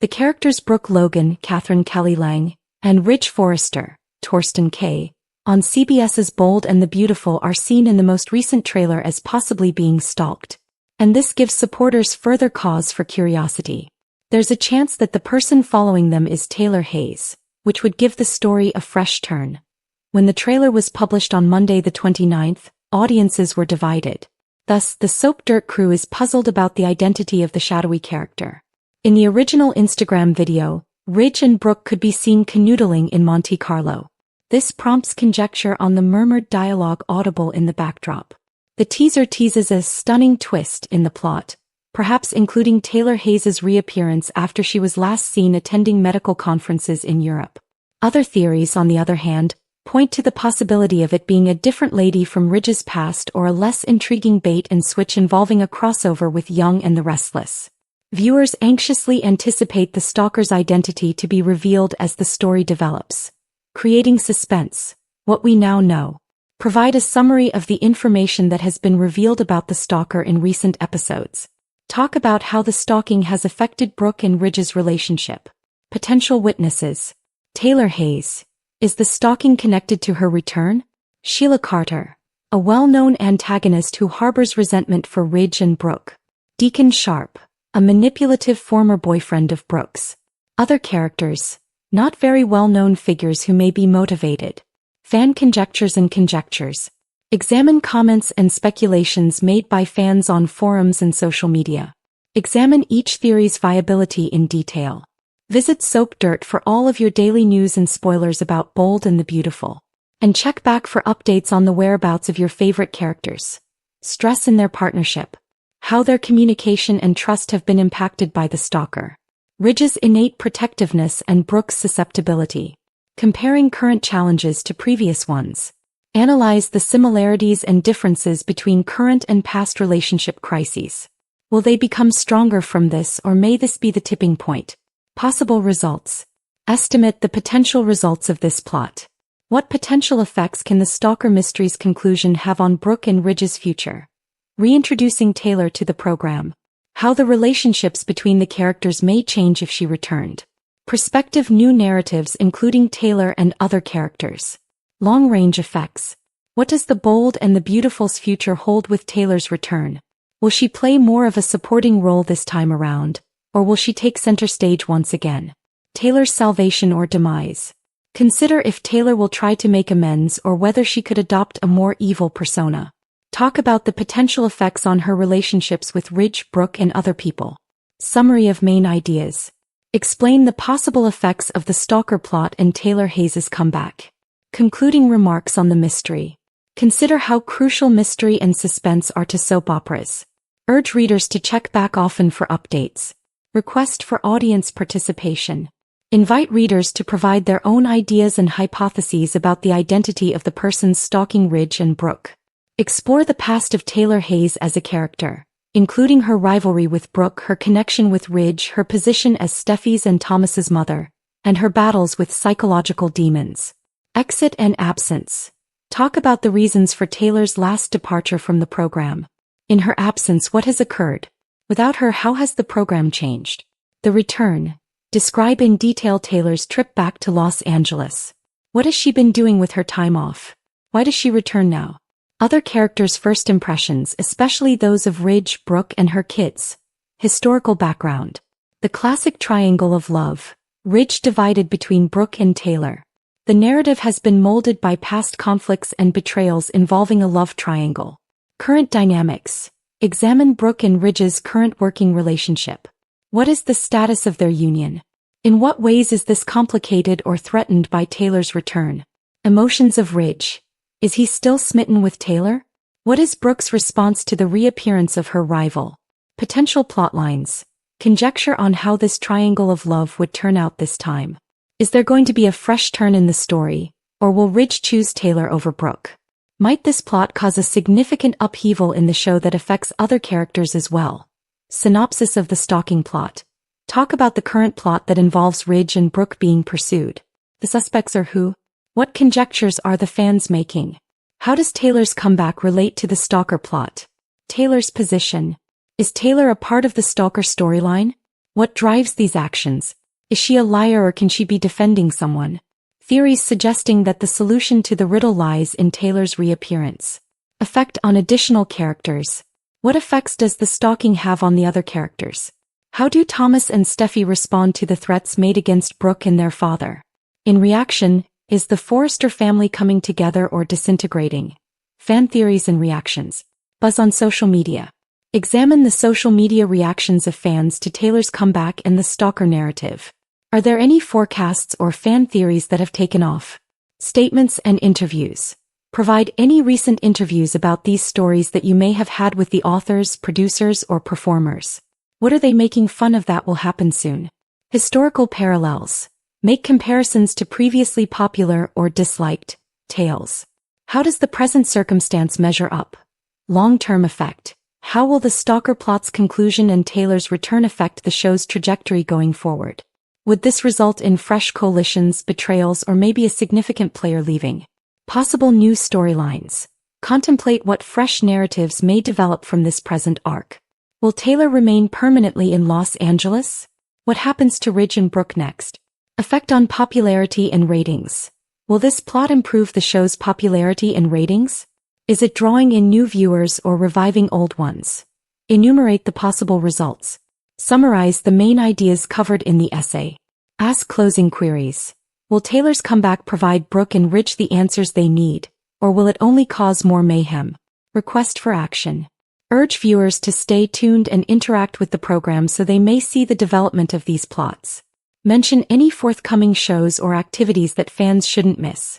The characters Brooke Logan, Catherine Kelly Lang, and Ridge Forrester, Torsten K., on CBS's Bold and the Beautiful are seen in the most recent trailer as possibly being stalked. And this gives supporters further cause for curiosity. There's a chance that the person following them is Taylor Hayes, which would give the story a fresh turn. When the trailer was published on Monday the 29th, audiences were divided. Thus, the Soap Dirt crew is puzzled about the identity of the shadowy character. In the original Instagram video, Ridge and Brooke could be seen canoodling in Monte Carlo. This prompts conjecture on the murmured dialogue audible in the backdrop. The teaser teases a stunning twist in the plot, perhaps including Taylor Hayes' reappearance after she was last seen attending medical conferences in Europe. Other theories, on the other hand, point to the possibility of it being a different lady from Ridge's past or a less intriguing bait and switch involving a crossover with Young and the Restless. Viewers anxiously anticipate the stalker's identity to be revealed as the story develops. Creating suspense. What we now know. Provide a summary of the information that has been revealed about the stalker in recent episodes. Talk about how the stalking has affected Brooke and Ridge's relationship. Potential witnesses. Taylor Hayes. Is the stalking connected to her return? Sheila Carter. A well-known antagonist who harbors resentment for Ridge and Brooke. Deacon Sharp. A manipulative former boyfriend of Brooke's. Other characters. Not very well-known figures who may be motivated. Fan conjectures and conjectures. Examine comments and speculations made by fans on forums and social media. Examine each theory's viability in detail. Visit Soap Dirt for all of your daily news and spoilers about Bold and the Beautiful. And check back for updates on the whereabouts of your favorite characters. Stress in their partnership. How their communication and trust have been impacted by the stalker. Ridge's innate protectiveness and Brooke's susceptibility. Comparing current challenges to previous ones. Analyze the similarities and differences between current and past relationship crises. Will they become stronger from this, or may this be the tipping point? Possible results. Estimate the potential results of this plot. What potential effects can the stalker mystery's conclusion have on Brooke and Ridge's future? Reintroducing Taylor to the program. How the relationships between the characters may change if she returned. Prospective new narratives including Taylor and other characters. Long-range effects. What does the Bold and the Beautiful's future hold with Taylor's return? Will she play more of a supporting role this time around, or will she take center stage once again? Taylor's salvation or demise. Consider if Taylor will try to make amends or whether she could adopt a more evil persona. Talk about the potential effects on her relationships with Ridge, Brooke, and other people. Summary of main ideas. Explain the possible effects of the stalker plot and Taylor Hayes' comeback. Concluding remarks on the mystery. Consider how crucial mystery and suspense are to soap operas. Urge readers to check back often for updates. Request for audience participation. Invite readers to provide their own ideas and hypotheses about the identity of the persons stalking Ridge and Brooke. Explore the past of Taylor Hayes as a character, including her rivalry with Brooke, her connection with Ridge, her position as Steffi's and Thomas's mother, and her battles with psychological demons. Exit and absence. Talk about the reasons for Taylor's last departure from the program. In her absence, what has occurred? Without her, how has the program changed? The return. Describe in detail Taylor's trip back to Los Angeles. What has she been doing with her time off? Why does she return now? Other characters' first impressions, especially those of Ridge, Brooke, and her kids. Historical background. The classic triangle of love. Ridge divided between Brooke and Taylor. The narrative has been molded by past conflicts and betrayals involving a love triangle. Current dynamics. Examine Brooke and Ridge's current working relationship. What is the status of their union? In what ways is this complicated or threatened by Taylor's return? Emotions of Ridge. Is he still smitten with Taylor? What is Brooke's response to the reappearance of her rival? Potential plotlines. Conjecture on how this triangle of love would turn out this time. Is there going to be a fresh turn in the story, or will Ridge choose Taylor over Brooke? Might this plot cause a significant upheaval in the show that affects other characters as well? Synopsis of the stalking plot. Talk about the current plot that involves Ridge and Brooke being pursued. The suspects are who? What conjectures are the fans making? How does Taylor's comeback relate to the stalker plot? Taylor's position. Is Taylor a part of the stalker storyline? What drives these actions? Is she a liar or can she be defending someone? Theories suggesting that the solution to the riddle lies in Taylor's reappearance. Effect on additional characters. What effects does the stalking have on the other characters? How do Thomas and Steffi respond to the threats made against Brooke and their father? In reaction, is the Forrester family coming together or disintegrating? Fan theories and reactions. Buzz on social media. Examine the social media reactions of fans to Taylor's comeback and the stalker narrative. Are there any forecasts or fan theories that have taken off? Statements and interviews. Provide any recent interviews about these stories that you may have had with the authors, producers, or performers. What are they making fun of that will happen soon? Historical parallels. Make comparisons to previously popular or disliked tales. How does the present circumstance measure up? Long-term effect. How will the stalker plot's conclusion and Taylor's return affect the show's trajectory going forward? Would this result in fresh coalitions, betrayals, or maybe a significant player leaving? Possible new storylines. Contemplate what fresh narratives may develop from this present arc. Will Taylor remain permanently in Los Angeles? What happens to Ridge and Brooke next? Effect on popularity and ratings. Will this plot improve the show's popularity and ratings? Is it drawing in new viewers or reviving old ones? Enumerate the possible results. Summarize the main ideas covered in the essay. Ask closing queries. Will Taylor's comeback provide Brooke and Ridge the answers they need, or will it only cause more mayhem? Request for action. Urge viewers to stay tuned and interact with the program so they may see the development of these plots. Mention any forthcoming shows or activities that fans shouldn't miss.